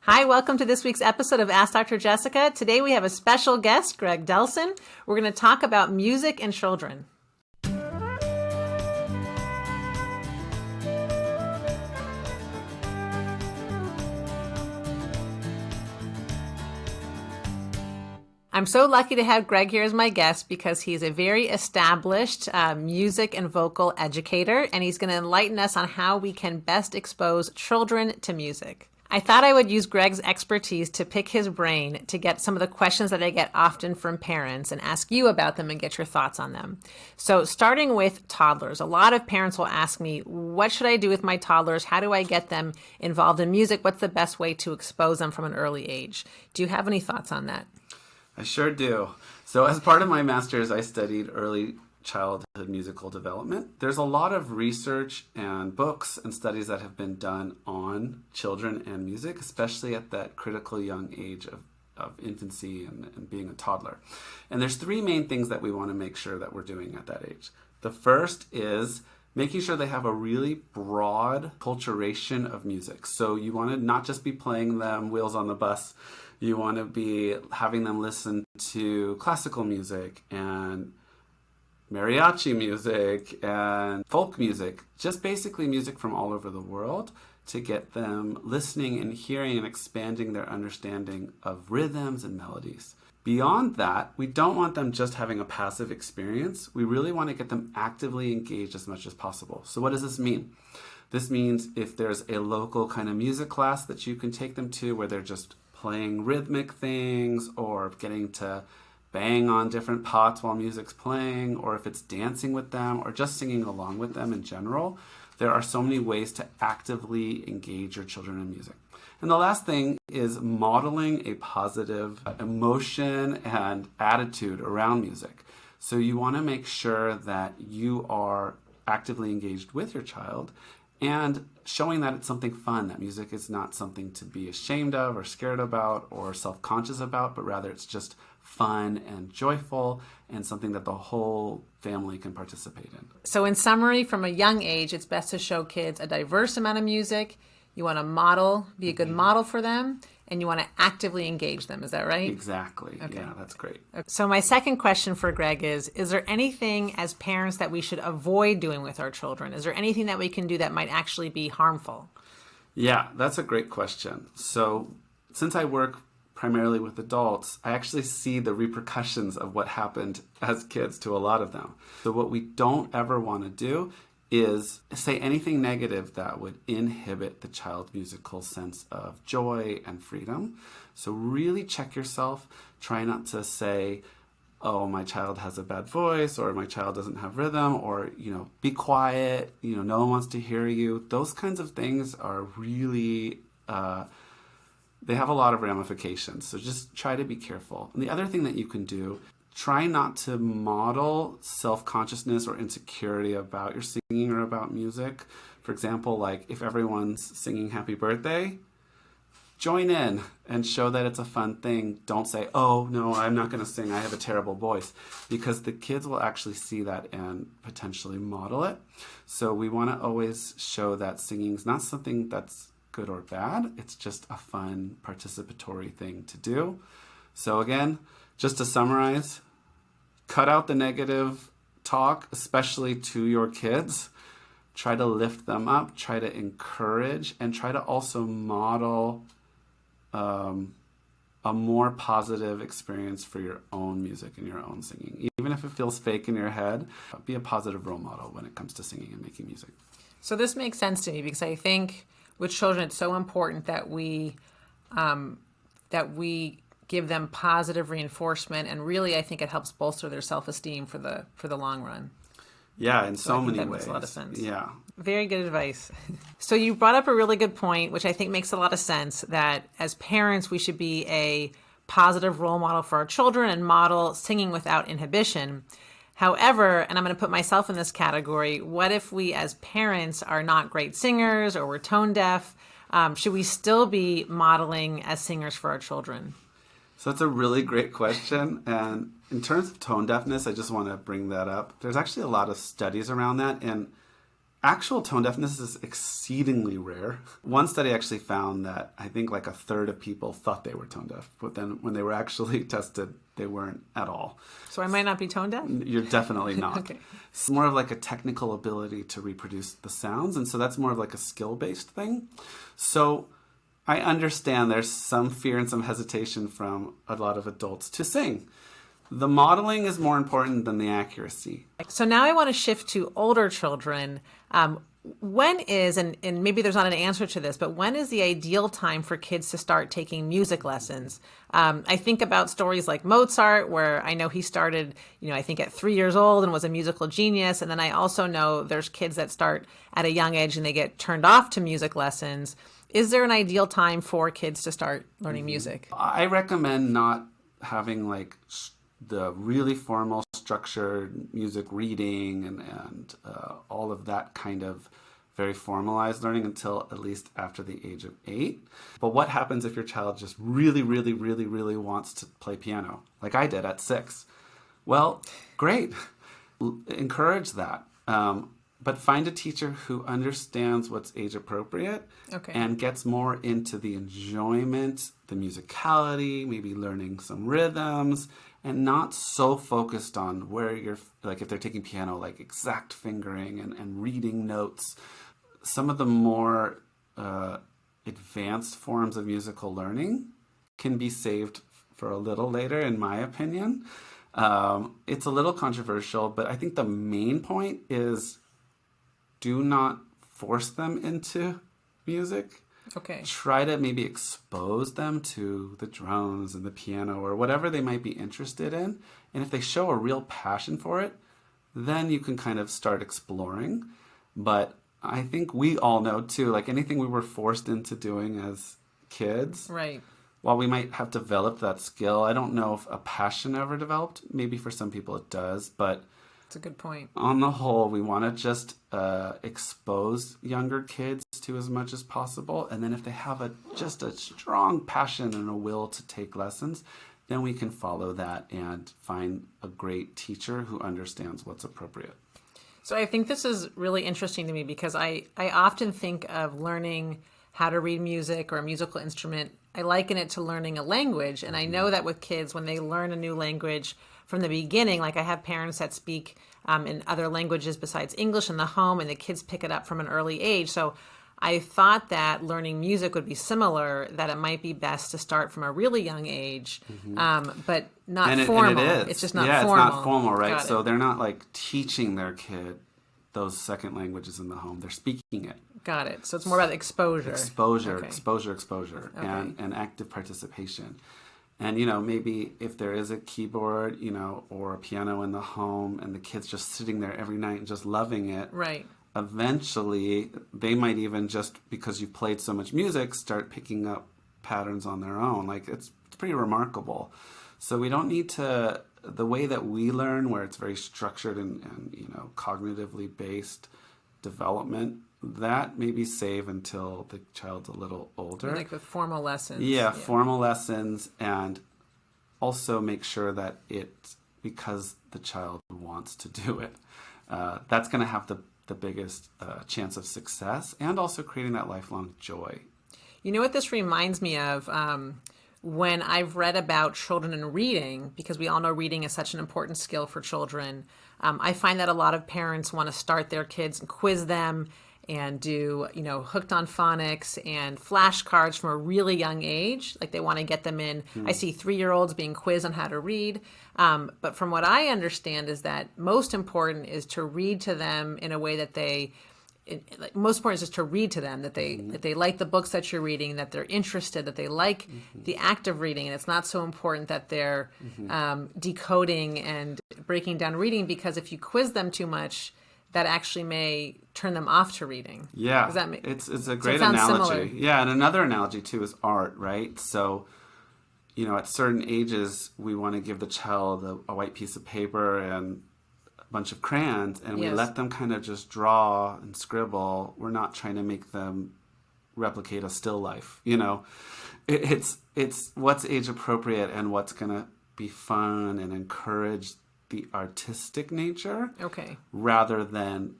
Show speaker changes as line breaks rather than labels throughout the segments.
Hi, welcome to this week's episode of Ask Dr. Jessica. Today we have a special guest, Greg Delson. We're going to talk about music and children. I'm so lucky to have Greg here as my guest because he's a very established music and vocal educator, and he's going to enlighten us on how we can best expose children to music. I thought I would use Greg's expertise to pick his brain to get some of the questions that I get often from parents and ask you about them and get your thoughts on them. So starting with toddlers, a lot of parents will ask me, what should I do with my toddlers? How do I get them involved in music? What's the best way to expose them from an early age? Do you have any thoughts on that?
I sure do. So as part of my master's, I studied early childhood musical development. There's a lot of research and books and studies that have been done on children and music, especially at that critical young age of infancy and being a toddler. And there's three main things that we want to make sure that we're doing at that age. The first is making sure they have a really broad culturation of music. So you want to not just be playing them Wheels on the Bus. You want to be having them listen to classical music and mariachi music and folk music, just basically music from all over the world to get them listening and hearing and expanding their understanding of rhythms and melodies. Beyond that, we don't want them just having a passive experience. We really want to get them actively engaged as much as possible. So what does this mean? This means if there's a local kind of music class that you can take them to where they're just playing rhythmic things or getting to bang on different pots while music's playing, or if it's dancing with them or just singing along with them in general, there are so many ways to actively engage your children in music. And the last thing is modeling a positive emotion and attitude around music. So you want to make sure that you are actively engaged with your child and showing that it's something fun, that music is not something to be ashamed of or scared about or self-conscious about, but rather it's just fun and joyful and something that the whole family can participate in.
So in summary, from a young age, it's best to show kids a diverse amount of music. You want to be a good model for them, and you want to actively engage them. Is that right?
Exactly. Okay. Yeah, that's great.
So my second question for Greg is there anything as parents that we should avoid doing with our children? Is there anything that we can do that might actually be harmful?
Yeah, that's a great question. So since I work primarily with adults, I actually see the repercussions of what happened as kids to a lot of them. So what we don't ever want to do is say anything negative that would inhibit the child's musical sense of joy and freedom. So really check yourself. Try not to say, oh, my child has a bad voice, or my child doesn't have rhythm, or, be quiet, no one wants to hear you. Those kinds of things are really, they have a lot of ramifications. So just try to be careful. And the other thing that you can do, try not to model self-consciousness or insecurity about your singing or about music. For example, like if everyone's singing Happy Birthday, join in and show that it's a fun thing. Don't say, oh, no, I'm not going to sing. I have a terrible voice. Because the kids will actually see that and potentially model it. So we want to always show that singing is not something that's good or bad. It's just a fun participatory thing to do. So again, just to summarize, cut out the negative talk, especially to your kids. Try to lift them up, try to encourage, and try to also model a more positive experience for your own music and your own singing. Even if it feels fake in your head, be a positive role model when it comes to singing and making music.
So this makes sense to me because I think with children it's so important that we give them positive reinforcement, and really I think it helps bolster their self-esteem for the long run.
Yeah, in so many
that
ways.
Makes a lot of sense.
Yeah.
Very good advice. So you brought up a really good point, which I think makes a lot of sense, that as parents we should be a positive role model for our children and model singing without inhibition. However, and I'm going to put myself in this category, what if we as parents are not great singers or we're tone deaf? Should we still be modeling as singers for our children?
So that's a really great question. And in terms of tone deafness, I just want to bring that up. There's actually a lot of studies around that. And Actual tone deafness is exceedingly rare. One study actually found that I think like a third of people thought they were tone deaf, but then when they were actually tested, they weren't at all.
So I might not be tone deaf?
You're definitely not.
Okay.
It's more of like a technical ability to reproduce the sounds, and so that's more of like a skill-based thing. So I understand there's some fear and some hesitation from a lot of adults to sing. The modeling is more important than the accuracy.
So now I want to shift to older children. When is, and maybe there's not an answer to this, but when is the ideal time for kids to start taking music lessons? I think about stories like Mozart, where I know he started, I think at 3 years old and was a musical genius. And then I also know there's kids that start at a young age and they get turned off to music lessons. Is there an ideal time for kids to start learning music?
I recommend not having like the really formal structured music reading and all of that kind of very formalized learning until at least after the age of 8. But what happens if your child just really, really, really, really wants to play piano, like I did at 6? Well, great. Encourage that. But find a teacher who understands what's age appropriate and gets more into the enjoyment, the musicality, maybe learning some rhythms, and not so focused on where you're, like if they're taking piano, like exact fingering and reading notes. Some of the more advanced forms of musical learning can be saved for a little later, in my opinion. It's a little controversial, but I think the main point is do not force them into music.
Okay.
Try to maybe expose them to the drums and the piano or whatever they might be interested in. And if they show a real passion for it, then you can kind of start exploring. But I think we all know too, like anything we were forced into doing as kids,
right?
While we might have developed that skill, I don't know if a passion ever developed. Maybe for some people it does, but
that's a good point.
On the whole, we want to just expose younger kids to as much as possible. And then if they have just a strong passion and a will to take lessons, then we can follow that and find a great teacher who understands what's appropriate.
So I think this is really interesting to me because I often think of learning how to read music or a musical instrument. I liken it to learning a language. And I know that with kids, when they learn a new language from the beginning, like I have parents that speak in other languages besides English in the home, and the kids pick it up from an early age. So I thought that learning music would be similar, that it might be best to start from a really young age, but not formal.
And it is.
It's just not
formal.
formal.
It's not formal, right? So they're not like teaching their kid those second languages in the home. They're speaking it.
Got it. So it's more about exposure.
Exposure,
Okay.
and active participation. And, maybe if there is a keyboard, or a piano in the home and the kid's just sitting there every night and just loving it.
Right.
Eventually, they might even just, because you've played so much music, start picking up patterns on their own. Like, it's pretty remarkable. So we don't need to, the way that we learn, where it's very structured and cognitively based development, that maybe save until the child's a little older.
Like with formal lessons.
Yeah, formal lessons, and also make sure that it's because the child wants to do it. That's going to have the biggest chance of success, and also creating that lifelong joy.
You know what this reminds me of? When I've read about children and reading, because we all know reading is such an important skill for children, I find that a lot of parents want to start their kids and quiz them and do, hooked on phonics and flashcards from a really young age. Like they want to get them in. I see 3-year-olds being quizzed on how to read. But from what I understand is that most important is to read to them in a way that most important is just to read to them, that they like the books that you're reading, that they're interested, that they like the act of reading. And it's not so important that they're decoding and breaking down reading, because if you quiz them too much, that actually may turn them off to reading.
Yeah, it's a great analogy.
Similar.
Yeah, and another analogy too is art, right? So, at certain ages, we want to give the child a white piece of paper and a bunch of crayons, and we let them kind of just draw and scribble. We're not trying to make them replicate a still life. It's what's age appropriate and what's going to be fun and encourage the artistic nature, rather than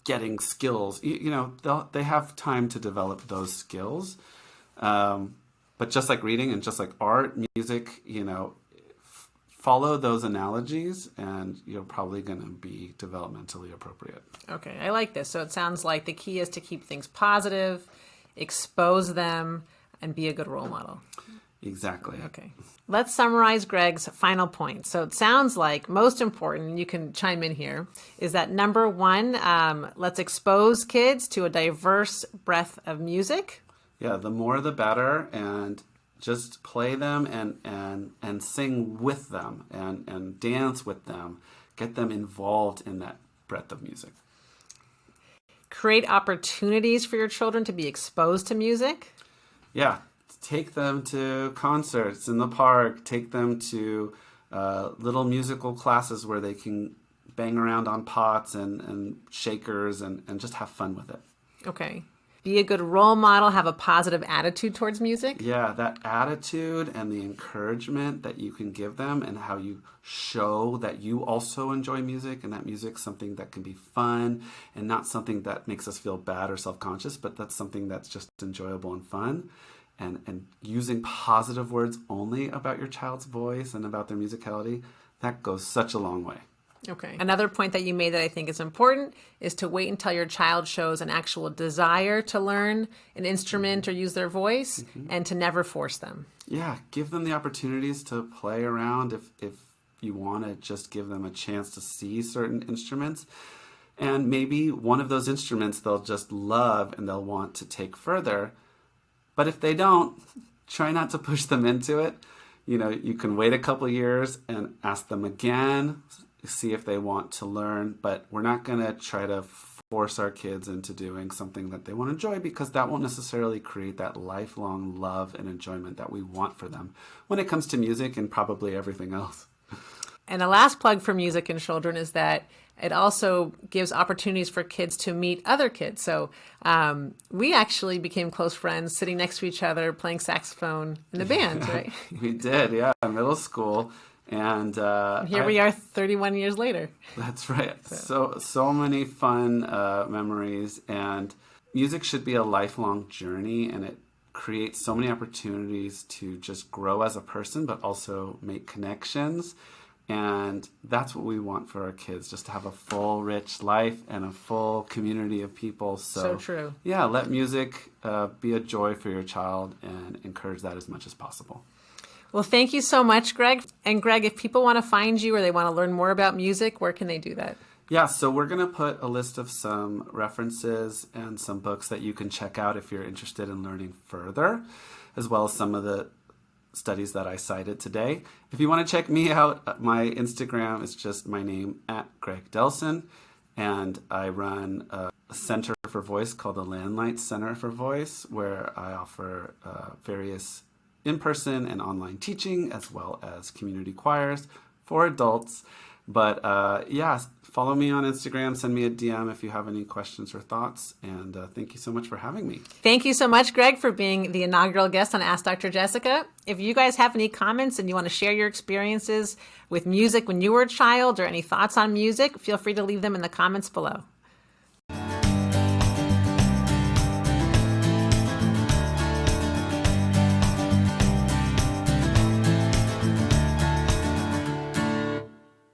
getting skills. They have time to develop those skills. But just like reading and just like art, music, follow those analogies and you're probably going to be developmentally appropriate.
Okay, I like this. So it sounds like the key is to keep things positive, expose them, and be a good role model.
Exactly.
Okay. Let's summarize Greg's final point. So it sounds like most important, you can chime in here, is that number one, let's expose kids to a diverse breadth of music.
Yeah, the more the better, and just play them and sing with them and dance with them. Get them involved in that breadth of music.
Create opportunities for your children to be exposed to music.
Yeah, take them to concerts in the park. Take them to little musical classes where they can bang around on pots and shakers and just have fun with it.
Okay. Be a good role model, have a positive attitude towards music.
Yeah, that attitude and the encouragement that you can give them and how you show that you also enjoy music and that music's something that can be fun and not something that makes us feel bad or self-conscious, but that's something that's just enjoyable and fun. And using positive words only about your child's voice and about their musicality, that goes such a long way.
Okay. Another point that you made that I think is important is to wait until your child shows an actual desire to learn an instrument or use their voice and to never force them.
Yeah, give them the opportunities to play around if you want to just give them a chance to see certain instruments. And maybe one of those instruments they'll just love and they'll want to take further. But if they don't, try not to push them into it. You can wait a couple years and ask them again, see if they want to learn, but we're not going to try to force our kids into doing something that they want to enjoy, because that won't necessarily create that lifelong love and enjoyment that we want for them when it comes to music and probably everything else.
And a last plug for music and children is that it also gives opportunities for kids to meet other kids. So we actually became close friends sitting next to each other playing saxophone in the band, right?
We did, yeah, in middle school. And
here we are 31 years later.
That's right. So many fun memories. And music should be a lifelong journey, and it creates so many opportunities to just grow as a person, but also make connections. And that's what we want for our kids, just to have a full, rich life and a full community of people.
So true.
Yeah, let music be a joy for your child and encourage that as much as possible.
Well, thank you so much, Greg. And Greg, if people want to find you or they want to learn more about music, where can they do that?
Yeah, so we're going to put a list of some references and some books that you can check out if you're interested in learning further, as well as some of the studies that I cited today. If you want to check me out, my Instagram is just my name, @Greg Delson, and I run a center for voice called the Landlights Center for Voice, where I offer various in-person and online teaching, as well as community choirs for adults. But follow me on Instagram, send me a DM if you have any questions or thoughts, and thank you so much for having me.
Thank you so much, Greg, for being the inaugural guest on Ask Dr. Jessica. If you guys have any comments and you want to share your experiences with music when you were a child or any thoughts on music, feel free to leave them in the comments below.